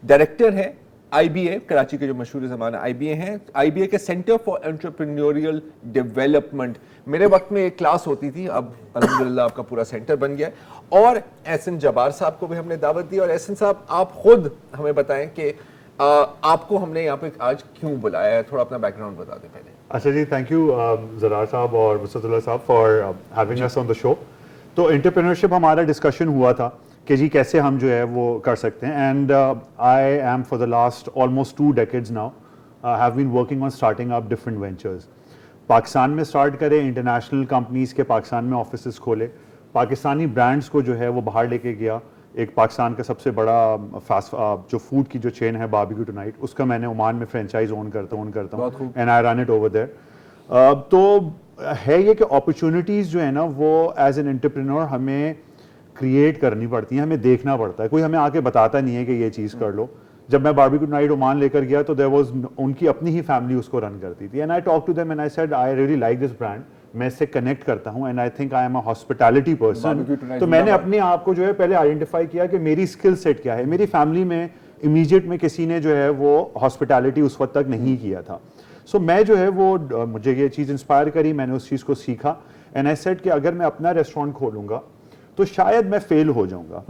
ڈائریکٹر ہیں آئی بی اے کراچی کے جو مشہور زمانہ آئی بی اے ہیں، آئی بی اے کے سینٹر فار انٹرپرینیوریل ڈیولپمنٹ. میرے وقت میں ایک کلاس ہوتی تھی، اب الحمدللہ آپ کا پورا سینٹر بن گیا. اور احسن جبار صاحب کو بھی ہم نے دعوت دی. اور احسن صاحب آپ خود ہمیں بتائیں کہ آپ کو ہم نے یہاں پہ آج کیوں بلایا ہے، تھوڑا اپنا بیک گراؤنڈ بتا دیں پہلے. اچھا جی، تھینک یو زرار صاحب اور وسعت اللہ صاحب فار ہیونگ اس آن دا شو. تو انٹرپرینورشپ ہمارا ڈسکشن ہوا تھا کہ جی کیسے ہم جو ہے وہ کر سکتے ہیں. And I am for the last almost 2 decades now have been working on starting up different ventures. Pakistan میں اسٹارٹ کرے، انٹرنیشنل کمپنیز کے پاکستان میں آفیسز کھولے، پاکستانی برانڈس کو جو ہے وہ باہر لے کے گیا. ایک پاکستان کا سب سے بڑا جو فوڈ کی جو چین ہے باربیکیو ٹونائٹ، اس کا میں نے عمان میں فرینچائز اون کرتا ہوں and I run it over there. تو ہے یہ کہ اپرچونیٹیز جو ہے نا وہ ایز این انٹرپرینور ہمیں کریٹ کرنی پڑتی ہیں، ہمیں دیکھنا پڑتا ہے. کوئی ہمیں آ کے بتاتا نہیں ہے کہ یہ چیز کر لو. جب میں باربیکیو ٹونائٹ عمان لے کر گیا تو دیر واز ان کی اپنی ہی فیملی اس کو رن کرتی تھی. And I talk to them and I said I really like this brand, میں اس سے کنیکٹ کرتا ہوں and I think I am a hospitality person. تو میں نے اپنے آپ کو جو ہے پہلے آئیڈینٹیفائی کیا کہ میری اسکل سیٹ کیا ہے. میری فیملی میں امیجیٹ میں کسی نے جو ہے وہ ہاسپٹیلٹی اس وقت تک نہیں کیا تھا. سو میں جو ہے وہ مجھے یہ چیز انسپائر کری، میں نے اس چیز کو سیکھا اینڈ آئی سیڈ کہ اگر میں اپنا ریسٹورینٹ کھولوں گا تو شاید میں فیل ہو جاؤں گا،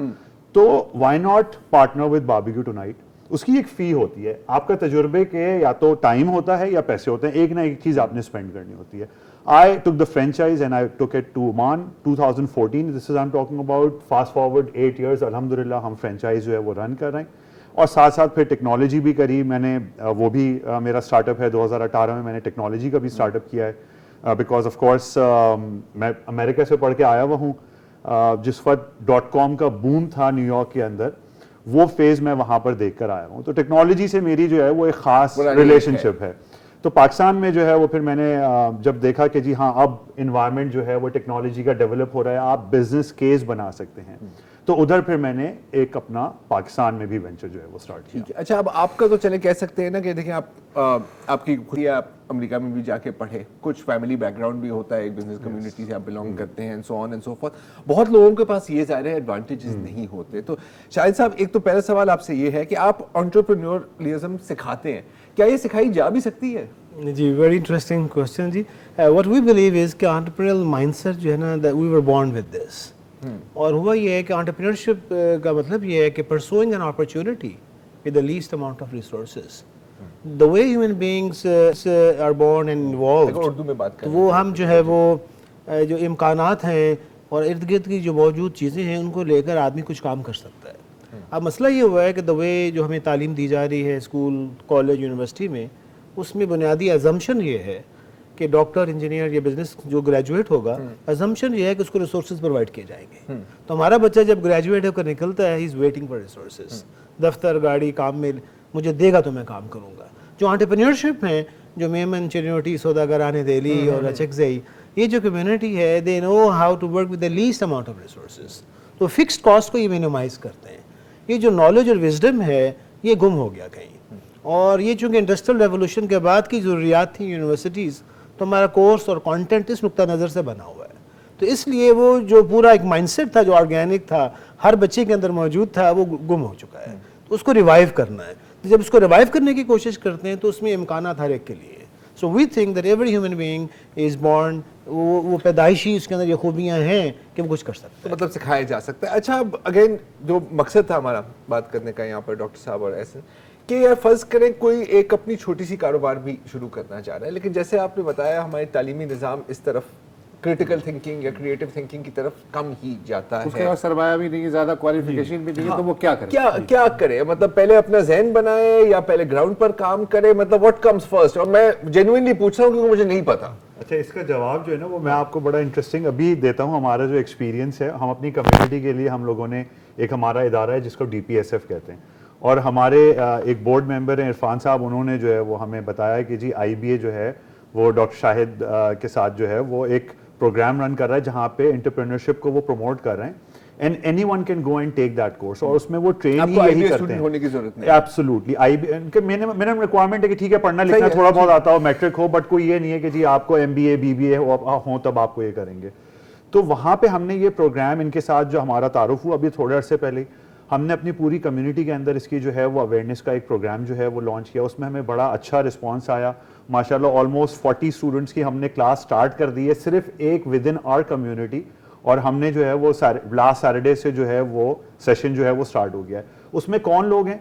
تو why not partner with Barbeque Tonight. اس کی ایک فی ہوتی ہے، آپ کا تجربے کے یا تو ٹائم ہوتا ہے یا پیسے ہوتے ہیں، ایک نہ ایک چیز آپ نے اسپینڈ کرنی ہوتی ہے. I took the franchise and I took it to Oman 2014. This is I'm talking about fast forward 8 years. الحمدللہ ہم فرینچائز جو ہے وہ رن کر رہے ہیں، اور ساتھ ساتھ پھر ٹیکنالوجی بھی کری. میں نے وہ بھی میرا اسٹارٹ اپ ہے 2018 میں، میں نے ٹیکنالوجی کا بھی اسٹارٹ اپ کیا ہے بیکاز آف کورس میں امریکہ سے پڑھ کے آیا ہوا ہوں. جس وقت .com کا بوم تھا نیو یارک کے اندر، وہ فیز میں وہاں پر دیکھ کر آیا ہوں. تو ٹیکنالوجی سے میری جو ہے وہ ایک خاص ریلیشن شپ ہے. تو پاکستان میں جو ہے وہ پھر میں نے جب دیکھا کہ جی ہاں اب انوائرمنٹ جو ہے وہ ٹیکنالوجی کا ڈیولپ ہو رہا ہے، آپ بزنس کیس بنا سکتے ہیں. تو ادھر پھر میں نے ایک اپنا پاکستان میں بھی وینچر جو ہے وہ اسٹارٹ کیا. اچھا اب آپ کا تو چلے کہہ سکتے ہیں نا کہ دیکھیں آپ کی خود آپ امریکہ میں بھی جا کے پڑھے, کچھ فیملی بیک گراؤنڈ بھی ہوتا ہے, ایک بزنس کمیونٹی سے آپ بلانگ کرتے ہیں, and so on and so forth. بہت لوگوں کے پاس یہ ظاہر ہے ایڈوانٹیجز نہیں ہوتے. تو شاہد صاحب ایک تو پہلا سوال آپ سے یہ ہے کہ آپ انٹرپرینیورزم سکھاتے ہیں, کیا یہ سکھائی جا بھی سکتی ہے؟ جی ویری انٹرسٹنگ کوشچن جی. واٹ وی بلیو از کہ انٹرپرینیورل مائنڈ سیٹ جو ہے نا وی ور بورن ود دس, اور ہوا یہ ہے کہ انٹرپرینورشپ کا مطلب یہ ہے کہ pursuing an opportunity with the least amount of resources. The way human beings are born and involved, Urdu میں بات تو وہ ہم جو ہے وہ جو امکانات ہیں اور ارد گرد کی جو موجود چیزیں ہیں ان کو لے کر آدمی کچھ کام کر سکتا ہے. اب مسئلہ یہ ہوا ہے کہ دا وے جو ہمیں تعلیم دی جا رہی ہے اسکول, کالج, یونیورسٹی میں, اس میں بنیادی ازمپشن یہ ہے کہ ڈاکٹر, انجینئر یا بزنس جو گریجویٹ ہوگا, ازمپشن یہ ہے کہ اس کو ریسورسز پرووائڈ کیے جائیں گے. تو ہمارا بچہ جب گریجویٹ ہو کر نکلتا ہے, ہی از ویٹنگ فار ریسورسز. دفتر, گاڑی, کام میں مجھے دے گا تو میں کام کروں گا. جو انٹرپرینیورشپ ہیں, جو میمن, چینیوٹی, سوداگران دہلی اور اچکزئی, یہ جو کمیونٹی ہے, they know how to work with the least amount of resources. تو فکسڈ کاسٹ کو یہ مینیمائز کرتے ہیں. یہ جو نالج اور وزڈم ہے یہ گم ہو گیا کہیں. اور یہ چونکہ انڈسٹریل ریولوشن کے بعد کی ضروریات تھیں یونیورسٹیز, تو ہمارا کورس اور کانٹینٹ اس نقطہ نظر سے بنا ہوا ہے. تو اس لیے وہ جو پورا ایک مائنڈ سیٹ تھا جو آرگینک تھا, ہر بچے کے اندر موجود تھا, وہ گم ہو چکا ہے. تو اس کو ریوائیو کرنا ہے. جب اس کو ریوائیو کرنے کی کوشش کرتے ہیں تو اس میں امکانات ہر ایک کے لیے. So we think that every human being is born, وہ پیدائشی اس کے اندر یہ خوبیاں ہیں کہ وہ کچھ کر سکتے ہیں, مطلب سکھایا جا سکتا ہے. اچھا اب اگین جو مقصد تھا ہمارا بات کرنے کا یہاں پر ڈاکٹر صاحب اور ایسے, کہ یار فرض کریں کوئی ایک اپنی چھوٹی سی کاروبار بھی شروع کرنا چاہ رہا ہے, لیکن جیسے آپ نے بتایا ہمارے تعلیمی نظام اس طرف کریٹیکل تھنکنگ یا کریٹو تھنکنگ کی طرف کم ہی جاتا ہے. اس کے پاس سرمایہ بھی نہیں ہے, زیادہ کوالیفیکیشن بھی نہیں ہے, تو وہ کیا کرے؟ کیا کرے؟ مطلب پہلے اپنا ذہن بنائے یا پہلے گراؤنڈ پر کام کرے؟ مطلب واٹ کمز فرسٹ؟ اور میں جینوئنلی پوچھ رہا ہوں کیونکہ مجھے نہیں پتا. اچھا, اس کا جواب جو ہے نا وہ میں آپ کو بڑا انٹرسٹنگ ابھی دیتا ہوں. ہمارا جو ایکسپیرینس ہے, ہم اپنی کمیونٹی کے لیے ہم لوگوں نے ایک ہمارا ادارہ ہے جس کو DPSF کہتے ہیں, اور ہمارے ایک بورڈ ممبر ہیں عرفان صاحب, انہوں نے جو ہے وہ ہمیں بتایا کہ جی IBA جو ہے وہ ڈاکٹر شاہد کے ساتھ جو ہے وہ ایک پروگرام رن کر رہا ہے جہاں پہ انٹرپرینورشپ کو وہ پروموٹ کر رہے ہیں, and any one can go and take that course, اور اس میں وہ ٹرین ہی یہی کرتے ہیں. ہونے کی ضرورت نہیں. ایبسولوٹلی منیمم ریکوائرمنٹ ہے کہ ٹھیک ہے پڑھنا لکھنا تھوڑا بہت آتا ہو, میٹرک ہو, بٹ کوئی یہ نہیں ہے کہ جی آپ کو MBA BBA ہو تب آپ کو یہ کریں گے. تو وہاں پہ ہم نے یہ پروگرام ان کے ساتھ جو ہمارا تعارف ہوا ابھی تھوڑے عرصے پہلے, ہم نے اپنی پوری کمیونٹی کے اندر اس کی جو ہے وہ اویئرنیس کا ایک پروگرام جو ہے وہ لانچ کیا. اس میں ہمیں بڑا اچھا رسپانس آیا ماشاءاللہ. آلموسٹ 40 اسٹوڈنٹس کی ہم نے کلاس سٹارٹ کر دی ہے صرف ایک ود ان آر کمیونٹی, اور ہم نے جو ہے وہ لاسٹ سیٹرڈے سے جو ہے وہ سیشن جو ہے وہ سٹارٹ ہو گیا ہے. اس میں کون لوگ ہیں؟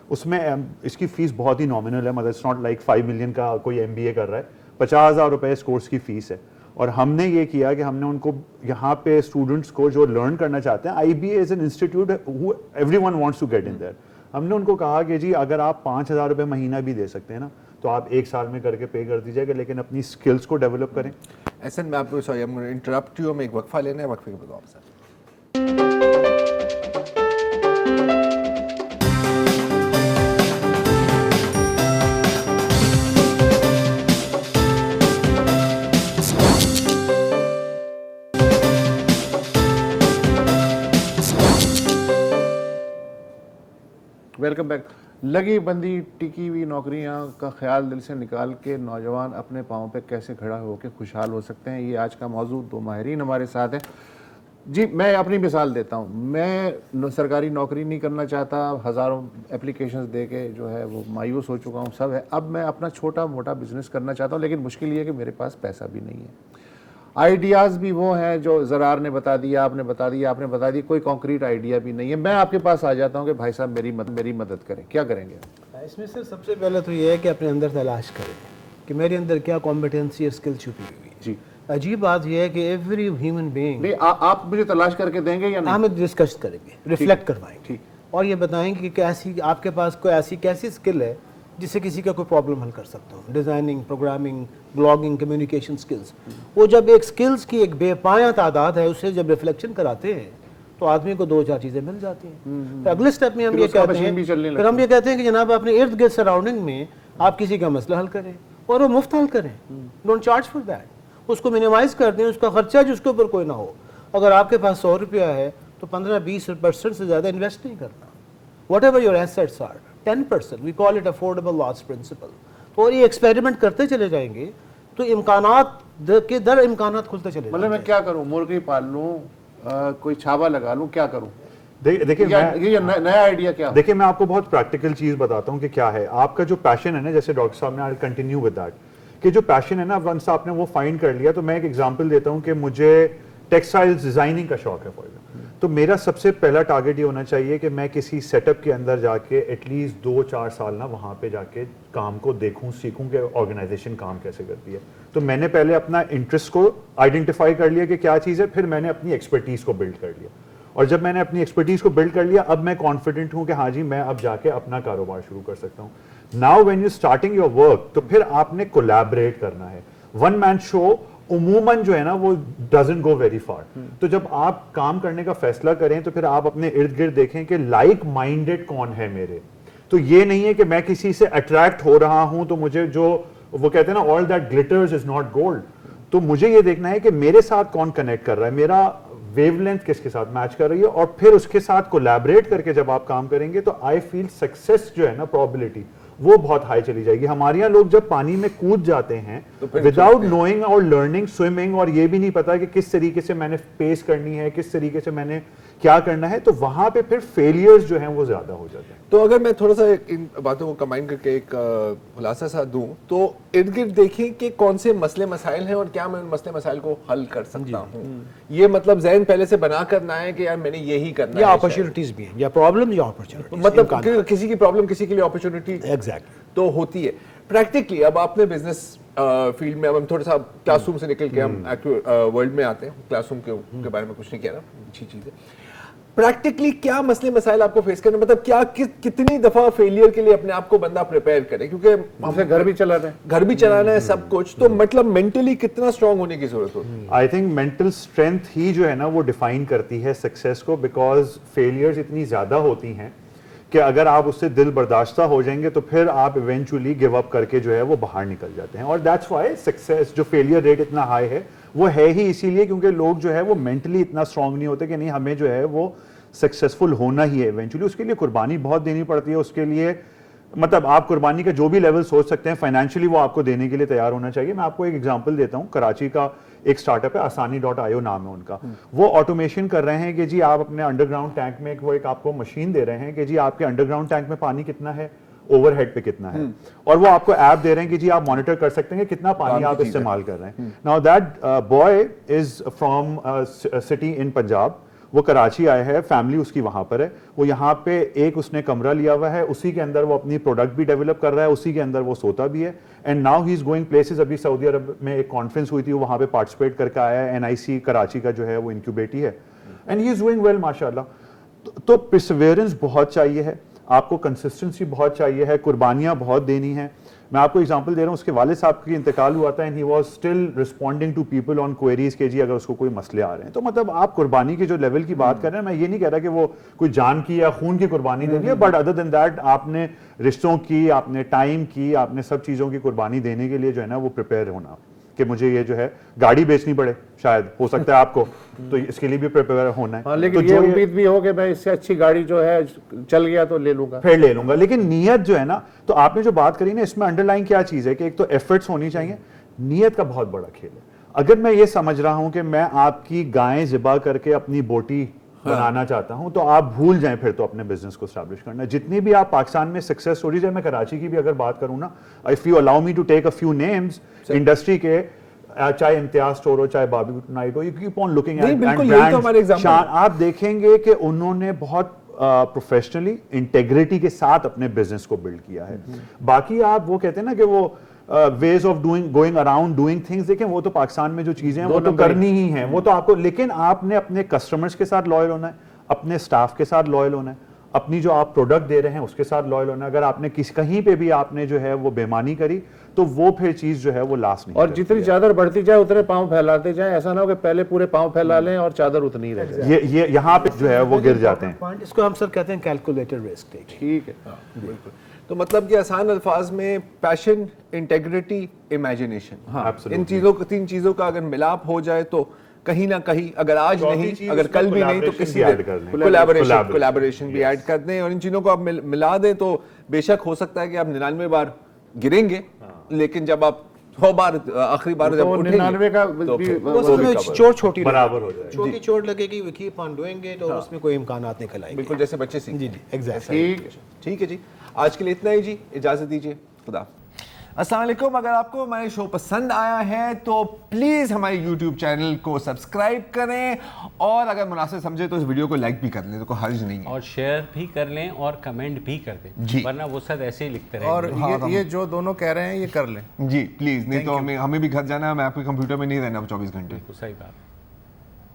اس میں اس کی فیس بہت ہی نامنل ہے, مطلب اٹس ناٹ لائک 5 ملین کا کوئی MBA کر رہا ہے. 50,000 روپے اس کورس کی فیس ہے. اور ہم نے یہ کیا کہ ہم نے ان کو یہاں پہ اسٹوڈنٹس کو جو لرن کرنا چاہتے ہیں, IBA is an institute every one wants to get in there, ہم نے ان کو کہا کہ جی اگر آپ 5,000 روپے مہینہ بھی دے سکتے ہیں نا تو آپ 1 سال میں کر کے پے کر دیجیے گا, لیکن اپنی اسکلس کو ڈیولپ کریں. احسن میں آپ کو سوری انٹرپٹ یو, ہمیں ایک وقفہ لینا ہے, وقفے کے بعد آپ سے. Welcome back. لگی بندی ٹکی ہوئی نوکریاں کا خیال دل سے نکال کے نوجوان اپنے پاؤں پہ کیسے کھڑا ہو کے خوشحال ہو سکتے ہیں, یہ آج کا موضوع. 2 ماہرین ہمارے ساتھ ہیں. جی میں اپنی مثال دیتا ہوں, میں سرکاری نوکری نہیں کرنا چاہتا, ہزاروں اپلیکیشنز دے کے جو ہے وہ مایوس ہو چکا ہوں, سب ہے. اب میں اپنا چھوٹا موٹا بزنس کرنا چاہتا ہوں, لیکن مشکل یہ ہے کہ میرے پاس پیسہ بھی نہیں ہے. آئیڈیاز بھی وہ ہیں جو زرار نے بتا دیا, آپ نے بتا دیا, آپ نے بتا دی, کوئی کانکریٹ آئیڈیا بھی نہیں ہے. میں آپ کے پاس آ جاتا ہوں کہ بھائی صاحب میری مدد کریں, کیا کریں گے؟ اس میں سے سب سے پہلے تو یہ ہے کہ اپنے اندر تلاش کریں کہ میرے اندر کیا کمپیٹنسی اور اسکل چھپی ہوئی ہے. جی عجیب بات یہ ہے کہ ایوری ہیومن بینگ, نہیں آپ مجھے تلاش کر کے دیں گے یا نہیں؟ ہم ڈسکس کریں گے, ریفلیکٹ کروائیں گے, اور یہ بتائیں گے کہ کیسی آپ کے پاس کوئی کیسی اسکل ہے جس سے کسی کا کوئی پرابلم حل کر سکتا ہوں. Designing, programming, blogging, communication skills. وہ جب ایک اسکلس کی ایک بے پایہ تعداد ہے, اسے جب ریفلیکشن کراتے ہیں تو آدمی کو 2-4 چیزیں مل جاتی ہیں. پھر اگلے اسٹیپ میں ہم یہ کہتے ہیں کہ جناب اپنے ارد گرد سراؤنڈنگ میں آپ کسی کا مسئلہ حل کریں اور وہ مفت حل کریں. Don't charge for that. اس کو مینیمائز کر دیں, اس کا خرچہ جو اس کے اوپر کوئی نہ ہو. اگر آپ کے پاس 100 روپیہ ہے تو 15-20% سے زیادہ انویسٹ نہیں کرنا. Whatever your assets are 10%, we call it affordable loss principle. تو اور یہ ایکسپیریمنٹ کرتے چلے جائیں گے تو امکانات کے در امکانات کھلتے چلے جائیں مطلب میں کیا کروں, مرغی پال لوں, کوئی چھاوا لگا لوں, کیا کروں؟ دیکھیں یہ نیا آئیڈیا کیا؟ دیکھیں میں آپ کو بہت پریکٹیکل چیز بتاتا ہوں کہ کیا ہے آپ کا جو پیشن ہے نا, جیسے ڈاکٹر صاحب نے کنٹینیو ود دیٹ, کہ جو پیشن ہے نا ونس آپ نے وہ فائنڈ کر لیا, تو میں ایک ایگزامپل دیتا ہوں کہ مجھے ٹیکسٹائل ڈیزائننگ کا شوق ہے فار ایگزامپل, تو میرا سب سے پہلا ٹارگیٹ یہ ہونا چاہیے کہ میں کسی سیٹ اپ کے اندر جا کے ایٹ لیسٹ 2-4 سال نا وہاں پہ جا کے کام کو دیکھوں, سیکھوں کہ آرگنائزیشن کام کیسے کرتی ہے. تو میں نے پہلے اپنا انٹرسٹ کو آئیڈینٹیفائی کر لیا کہ کیا چیز ہے, پھر میں نے اپنی ایکسپرٹیز کو بلڈ کر لیا, اور جب میں نے اپنی ایکسپرٹیز کو بلڈ کر لیا اب میں کانفیڈنٹ ہوں کہ ہاں جی میں اب جا کے اپنا کاروبار شروع کر سکتا ہوں. Now when you starting your work, تو پھر آپ نے کولیبریٹ کرنا ہے. ون مین شو عموماً جو ہے نا وہ ڈزنٹ گو ویری فار. تو جب آپ کام کرنے کا فیصلہ کریں تو پھر آپ اپنے ارد گرد دیکھیں کہ لائک مائنڈیڈ کون ہے میرے. تو یہ نہیں ہے کہ میں کسی سے اٹریکٹ ہو رہا ہوں تو مجھے جو وہ کہتے ہیں نا all that glitters is not gold, تو مجھے یہ دیکھنا ہے کہ میرے ساتھ کون کنیکٹ کر رہا ہے, میرا ویو لینتھ کس کے ساتھ میچ کر رہی ہے, اور پھر اس کے ساتھ کولیبریٹ کر کے جب آپ کام کریں گے تو آئی فیل سکسیس جو ہے نا پرابلٹی وہ بہت ہائی چلی جائے گی. ہمارے یہاں لوگ جب پانی میں کود جاتے ہیں وداؤٹ نوئنگ اور لرننگ سوئمنگ, اور یہ بھی نہیں پتا کہ کس طریقے سے میں نے پیس کرنی ہے, کس طریقے سے میں نے کیا کرنا ہے, تو وہاں پہ پھر فیلیئرز جو ہیں وہ زیادہ ہو جاتے ہیں. تو اگر میں تھوڑا سا ان باتوں کو کمبائن کر کے ایک خلاصہ سا دوں تو ارد گرد دیکھیں کہ کون سے مسئلے مسائل ہیں اور کیا میں ان مسئلے مسائل کو حل کر سکتا ہوں. یہ مطلب ذہن پہلے سے بنا کرنا ہے کہ یار میں نے یہی کرنا ہے, یا اپرچونٹیز بھی ہیں, یا پرابلم یا اپرچونیٹیز, مطلب کسی کی پرابلم کسی کے لیے اپرچونٹی ایگزیکٹلی تو ہوتی ہے. پریکٹیکلی اب آپ نے بزنس فیلڈ میں, اب ہم تھوڑا سا کلاس روم سے نکل کے ہم ورلڈ میں آتے ہیں, کلاس روم کے بارے میں کچھ نہیں کہہ رہا, اچھی چیز ہے. پریکٹیکلی کیا مسئلے مسائل آپ کو فیس کرنے, مطلب کیا کتنی دفعہ فیلئر کے لیے اپنے آپ کو بندہ پریپیئر کرے, کیونکہ ہم سے گھر بھی چلانا ہے سب کچھ, تو مطلب مینٹلی کتنا اسٹرانگ ہونے کی ضرورت ہوتی ہے؟ آئی تھنک مینٹل اسٹرینتھ ہی جو ہے نا وہ ڈیفائن کرتی ہے سکسیس کو, بیکاز فیلئرز اتنی زیادہ ہوتی ہیں کہ اگر آپ اس سے دل برداشتہ ہو جائیں گے تو پھر آپ ایونچولی گیو اپ کر کے جو ہے وہ باہر نکل جاتے ہیں. اور دیٹس وائی سکسیس جو فیلئر ریٹ اتنا ہائی ہے وہ ہے ہی اسی لیے کیونکہ لوگ جو ہے وہ مینٹلی اتنا اسٹرانگ نہیں ہوتے کہ نہیں ہمیں جو ہے وہ سکسیسفل ہونا ہی ہے ایونچولی. اس کے لیے قربانی بہت دینی پڑتی ہے, اس کے لیے مطلب آپ قربانی کا جو بھی لیول سوچ سکتے ہیں فائنینشلی وہ آپ کو دینے کے لیے تیار ہونا چاہیے. میں آپ کو ایک ایگزامپل دیتا ہوں, کراچی کا ایک اسٹارٹ اپ ہے asani.io نام ہے ان کا, وہ آٹومیشن کر رہے ہیں کہ جی آپ اپنے انڈر گراؤنڈ ٹینک میں وہ ایک آپ کو مشین دے رہے ہیں کہ جی آپ کے انڈر گراؤنڈ ٹینک میں پانی کتنا ہے, اوور ہیڈ پہ کتنا ہے, اور وہ آپ کو ایپ دے رہے ہیں کہ جی آپ مانیٹر کر سکتے ہیں کہ کتنا پانی آپ استعمال کر رہے ہیں. Now that boy is from city in Punjab, وہ کراچی آئے ہے, فیملی اس کی وہاں پر ہے, وہ یہاں پہ ایک اس نے کمرہ لیا ہوا ہے, اسی کے اندر وہ اپنی پروڈکٹ بھی ڈیولپ کر رہا ہے, اسی کے اندر وہ سوتا بھی ہے. And now he is going places. ابھی سعودی عرب میں ایک کانفرنس ہوئی تھی, وہاں پہ پارٹیسپیٹ کر کے آیا ہے, NIC کراچی کا جو ہے وہ انکیوبیٹی ہے, and he is doing well ماشاء اللہ. تو پرسیویرنس بہت چاہیے ہے, آپ کو کنسسٹنسی بہت چاہیے ہے, قربانیاں بہت دینی ہیں. میں آپ کو ایگزامپل دے رہا ہوں, اس کے والد صاحب کی انتقال ہوا تھا, and he was still responding to people on queries کہ جی اگر اس کو کوئی مسئلے آ رہے ہیں. تو مطلب آپ قربانی کے جو لیول کی بات کر رہے ہیں, میں یہ نہیں کہہ رہا کہ وہ کوئی جان کی یا خون کی قربانی دینی ہے, بٹ ادر دین دیٹ آپ نے رشتوں کی, آپ نے ٹائم کی, آپ نے سب چیزوں کی قربانی دینے کے لیے جو ہے نا وہ پریپیئر ہونا کہ مجھے یہ جو ہے گاڑی بیچنی پڑے, شاید ہو سکتا ہے آپ کو, تو اس کے لیے بھی پریپیئر ہونا ہے. لیکن یہ امید بھی ہو کہ میں اس سے اچھی گاڑی جو ہے چل گیا تو لے لوں گا, پھر لے لوں گا. لیکن نیت جو ہے نا, تو آپ نے جو بات کری نا اس میں انڈر لائن کیا چیز ہے کہ ایک تو ایفرٹس ہونی چاہیے, نیت کا بہت بڑا کھیل ہے. اگر میں یہ سمجھ رہا ہوں کہ میں آپ کی گائیں ذبح کر کے اپنی بوٹی بنانا چاہتا ہوں, تو آپ بھول جائیں پھر تو اپنے بزنس کو اسٹیبلش کرنا. جتنی بھی آپ پاکستان میں سکسیس اسٹوریز ہے, میں کراچی کی بھی اگر بات کروں نا, if you allow me to take a few names industry کے, چاہے امتیاز اسٹور ہو, چاہے باربیکیو ٹونائٹ ہو, you keep on looking at brands, آپ دیکھیں گے کہ انہوں نے بہت پروفیشنلی انٹیگریٹی کے ساتھ اپنے بزنس کو بلڈ کیا ہے. باقی آپ وہ کہتے ہیں نا کہ وہ ways of doing going around doing things, دیکھیں وہ تو پاکستان میں جو چیزیں ہیں وہ تو کرنی ہی ہیں, وہ تو آپ کو, لیکن آپ نے اپنے کسٹمرز کے ساتھ لائل ہونا ہے, اپنے اسٹاف کے ساتھ لائل ہونا ہے, اپنی جو آپ پروڈکٹ دے رہے ہیں اس کے ساتھ لائل ہونا ہے. اگر آپ نے کہیں پہ بھی آپ نے جو ہے وہ بےمانی کری تو وہ پھر چیز جو ہے وہ لاسٹ نہیں. اور جتنی چادر بڑھتی جائے اتنے پاؤں پھیلاتے جائیں, ایسا نہ ہو کہ پہلے پورے پاؤں پھیلا لیں اور چادر اتنی رہ جائے. یہ یہاں پہ جو ہے وہ گر جاتے ہیں. اس کو ہم سر کہتے ہیں کیلکولیٹڈ رسک. ٹھیک ہے, بالکل. تو مطلب کہ آسان الفاظ میں پیشن, انٹیگریٹی, امیجنیشن, ان چیزوں تین چیزوں کا اگر ملاپ ہو جائے تو کہیں نہ کہیں اگر آج چوتھی نہیں چیز اگر اس کل میں بھی نہیں تو collaboration کسی بھی دن add کر دیں. کولیبریشن بھی ایڈ کر دیں اور ان چیزوں کو آپ ملا دیں تو بے شک ہو سکتا ہے کہ آپ 99 بار گریں گے لیکن جب آپ 100 بار آخری بار جب اٹھیں گے 99 کا تو بھی پھر وہ اس میں چوٹ چھوٹی برابر ہو جائے. چھوٹی چوٹ لگے گی we keep on doing it اور اس میں کوئی امکانات نکل آئیں گے. بالکل جیسے بچے سیکھتے جی جی ایگزیکٹلی. ٹھیک ہے جی آج کے لیے اتنا ہی جی اجازت دیجیے خدا. السلام علیکم. اگر آپ کو ہمارے شو پسند آیا ہے تو پلیز ہمارے یوٹیوب چینل کو سبسکرائب کریں اور اگر مناسب سمجھے تو اس ویڈیو کو لائک بھی کر لیں تو کوئی حرج نہیں ہے اور شیئر بھی کر لیں اور کمنٹ بھی کر دیں جی. ورنہ وہ سب ایسے ہی لکھتے رہیں اور گے. یہ جو دونوں کہہ رہے ہیں یہ کر لیں جی پلیز نہیں تو ہمیں بھی گھر جانا ہے. میں آپ کے کمپیوٹر میں نہیں رہنا 24 گھنٹے. صحیح بات.